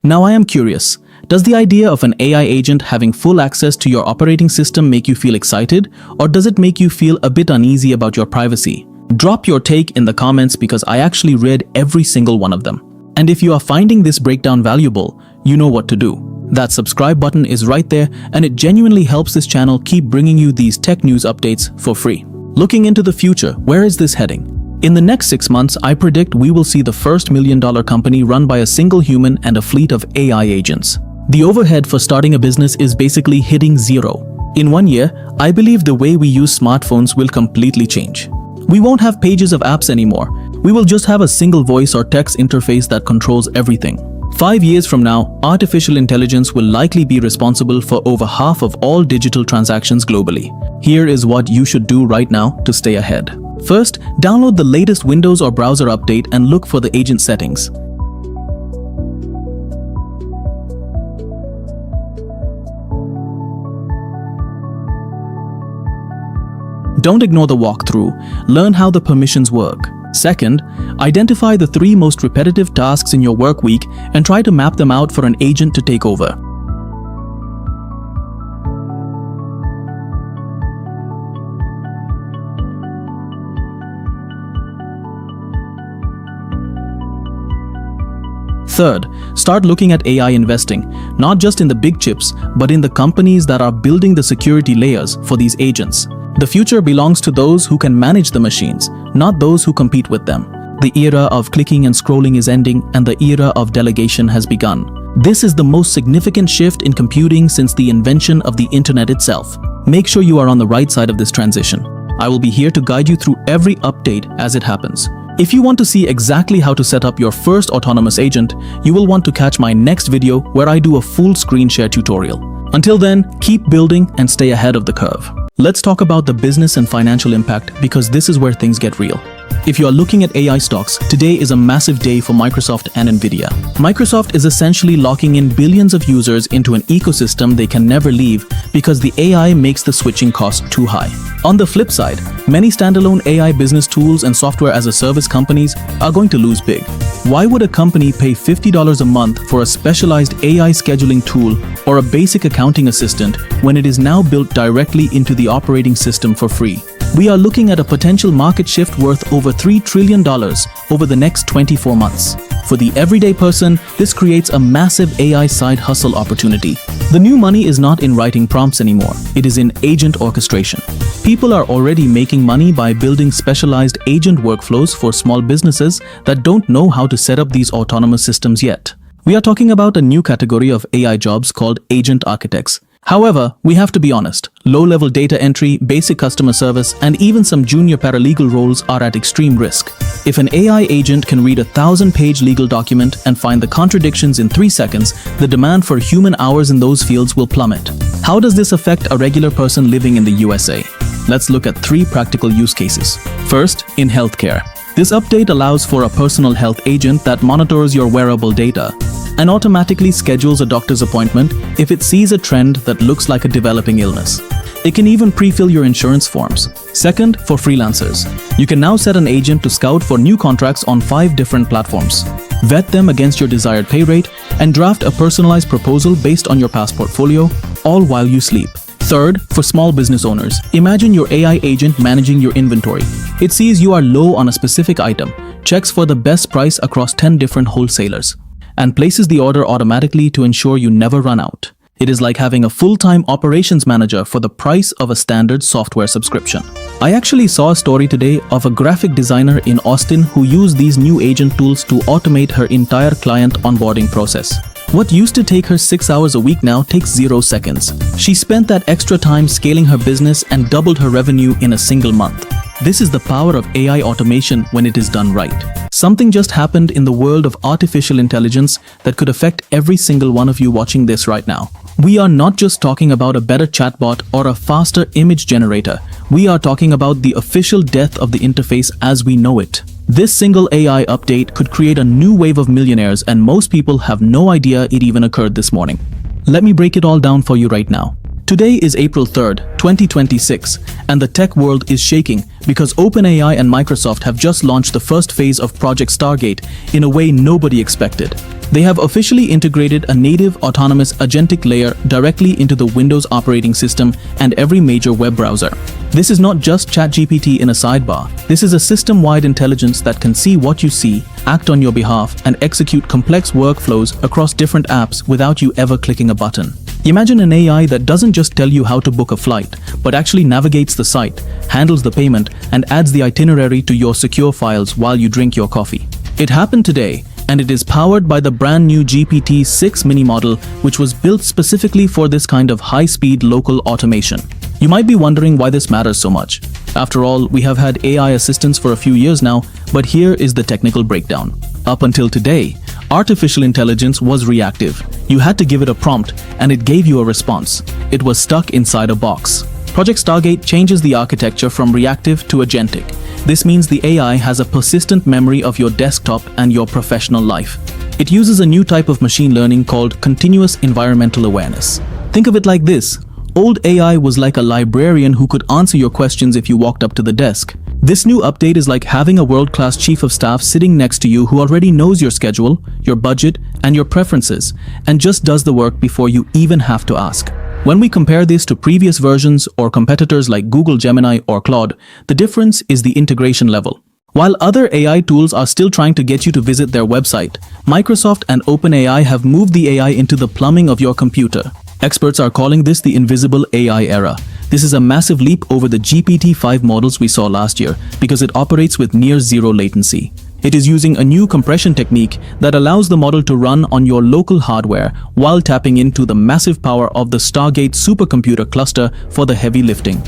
Now I am curious, does the idea of an AI agent having full access to your operating system make you feel excited, or does it make you feel a bit uneasy about your privacy? Drop your take in the comments because I actually read every single one of them. And if you are finding this breakdown valuable, you know what to do. That subscribe button is right there, and it genuinely helps this channel keep bringing you these tech news updates for free. Looking into the future, where is this heading? In the next 6 months, I predict we will see the first $1 million company run by a single human and a fleet of AI agents. The overhead for starting a business is basically hitting zero. In 1 year, I believe the way we use smartphones will completely change. We won't have pages of apps anymore. We will just have a single voice or text interface that controls everything. 5 years from now, artificial intelligence will likely be responsible for over half of all digital transactions globally. Here is what you should do right now to stay ahead. First, download the latest Windows or browser update and look for the agent settings. Don't ignore the walkthrough. Learn how the permissions work. Second, identify the 3 most repetitive tasks in your work week and try to map them out for an agent to take over. Third, start looking at AI investing, not just in the big chips, but in the companies that are building the security layers for these agents. The future belongs to those who can manage the machines, not those who compete with them. The era of clicking and scrolling is ending, and the era of delegation has begun. This is the most significant shift in computing since the invention of the internet itself. Make sure you are on the right side of this transition. I will be here to guide you through every update as it happens. If you want to see exactly how to set up your first autonomous agent, you will want to catch my next video where I do a full screen share tutorial. Until then, keep building and stay ahead of the curve. Let's talk about the business and financial impact because this is where things get real. If you are looking at AI stocks, today is a massive day for Microsoft and Nvidia. Microsoft is essentially locking in billions of users into an ecosystem they can never leave because the AI makes the switching cost too high. On the flip side, many standalone AI business tools and software as a service companies are going to lose big. Why would a company pay $50 a month for a specialized AI scheduling tool or a basic accounting assistant when it is now built directly into the operating system for free? We are looking at a potential market shift worth over $3 trillion over the next 24 months. For the everyday person, this creates a massive AI side hustle opportunity. The new money is not in writing prompts anymore. It is in agent orchestration. People are already making money by building specialized agent workflows for small businesses that don't know how to set up these autonomous systems yet. We are talking about a new category of AI jobs called agent architects. However, we have to be honest, low-level data entry, basic customer service, and even some junior paralegal roles are at extreme risk. If an AI agent can read a 1,000-page legal document and find the contradictions in 3 seconds, the demand for human hours in those fields will plummet. How does this affect a regular person living in the USA? Let's look at 3 practical use cases. First, in healthcare. This update allows for a personal health agent that monitors your wearable data and automatically schedules a doctor's appointment if it sees a trend that looks like a developing illness. It can even pre-fill your insurance forms. Second, for freelancers. You can now set an agent to scout for new contracts on 5 different platforms, vet them against your desired pay rate, and draft a personalized proposal based on your past portfolio, all while you sleep. Third, for small business owners. Imagine your AI agent managing your inventory. It sees you are low on a specific item, checks for the best price across 10 different wholesalers, and places the order automatically to ensure you never run out. It is like having a full-time operations manager for the price of a standard software subscription. I actually saw a story today of a graphic designer in Austin who used these new agent tools to automate her entire client onboarding process. What used to take her 6 hours a week now takes 0 seconds. She spent that extra time scaling her business and doubled her revenue in a single month. This is the power of AI automation when it is done right. Something just happened in the world of artificial intelligence that could affect every single one of you watching this right now. We are not just talking about a better chatbot or a faster image generator. We are talking about the official death of the interface as we know it. This single AI update could create a new wave of millionaires, and most people have no idea it even occurred this morning. Let me break it all down for you right now. Today is April 3rd, 2026, and the tech world is shaking because OpenAI and Microsoft have just launched the first phase of Project Stargate in a way nobody expected. They have officially integrated a native autonomous agentic layer directly into the Windows operating system and every major web browser. This is not just ChatGPT in a sidebar. This is a system-wide intelligence that can see what you see, act on your behalf, and execute complex workflows across different apps without you ever clicking a button. Imagine an AI that doesn't just tell you how to book a flight, but actually navigates the site, handles the payment, and adds the itinerary to your secure files while you drink your coffee. It happened today, and it is powered by the brand new GPT-6 mini model, which was built specifically for this kind of high-speed local automation. You might be wondering why this matters so much. After all, we have had AI assistants for a few years now, but here is the technical breakdown. Up until today, artificial intelligence was reactive. You had to give it a prompt, and it gave you a response. It was stuck inside a box. Project Stargate changes the architecture from reactive to agentic. This means the AI has a persistent memory of your desktop and your professional life. It uses a new type of machine learning called continuous environmental awareness. Think of it like this. Old AI was like a librarian who could answer your questions if you walked up to the desk. This new update is like having a world-class chief of staff sitting next to you who already knows your schedule, your budget, and your preferences, and just does the work before you even have to ask. When we compare this to previous versions or competitors like Google Gemini or Claude, the difference is the integration level. While other AI tools are still trying to get you to visit their website, Microsoft and OpenAI have moved the AI into the plumbing of your computer. Experts are calling this the invisible AI era. This is a massive leap over the GPT-5 models we saw last year because it operates with near zero latency. It is using a new compression technique that allows the model to run on your local hardware while tapping into the massive power of the Stargate supercomputer cluster for the heavy lifting.